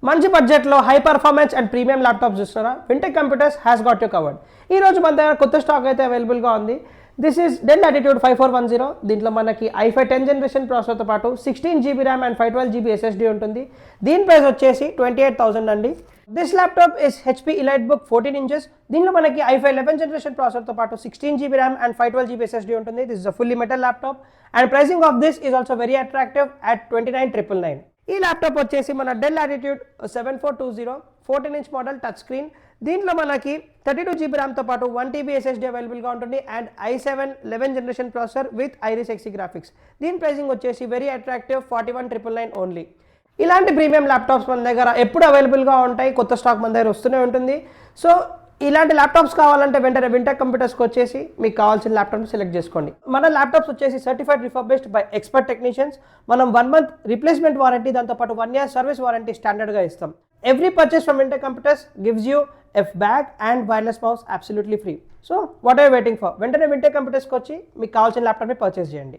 మంచి బడ్జెట్లో high performance and premium laptops చూస్తున్నారా? Wintech computers has got you covered. ఈ రోజు మన దగ్గర కొత్త స్టాక్ అయితే అవైలబుల్గా ఉంది. This is Dell Latitude 5410. దీంట్లో మనకి i5 10th జనరేషన్ ప్రాసెసర్తో పాటు 16 GB RAM and 512 GB SSD ఉంటుంది. దీని ప్రైస్ వచ్చేసి 28,000 అండి. This laptop is HP EliteBook 14 inches. దీనిలో మనకి i5 11th జనరేషన్ ప్రాసెసర్తో పాటు 16 GB RAM and 512 GB SSD ఉంటుంది. This is a fully metal laptop and pricing of this is also very attractive at 29,999. ఈ laptop వచ్చేసి మన del latitude 7420 14-inch model touch screen. దీంట్లో మనకి 32 GB ర్యామ్తో పాటు 1 TB SSD అవైలబుల్గా ఉంటుంది and i7 11th generation processor with iris XE graphics. దీని pricing వచ్చేసి వెరీ అట్రాక్టివ్ 41,999 ఓన్లీ. ఇలాంటి ప్రీమియం ల్యాప్టాప్స్ మన దగ్గర ఎప్పుడు అవైలబుల్గా ఉంటాయి, కొత్త స్టాక్ మన దగ్గర వస్తూనే ఉంటుంది. సో ఇలాంటి ల్యాప్టాప్స్ కావాలంటే వెంటనే వింటెక్ కంప్యూటర్స్కి వచ్చేసి మీకు కావాల్సిన ల్యాప్టాప్ని సెలెక్ట్ చేసుకోండి. మన ల్యాప్టాప్స్ వచ్చేసి certified refurbished by expert technicians. మనం 1 month రిప్లేస్మెంట్ వారంటీ, దాంతోపాటు 1 year సర్వీస్ వారంటీ స్టాండర్డ్గా ఇస్తాం. Every purchase from Wintech computers gives you a bag and wireless mouse absolutely free. So what are you waiting for? వెంటనే Wintech కంప్యూటర్స్కి వచ్చి మీకు కావాల్సిన ల్యాప్టాప్ని purchase చేయండి.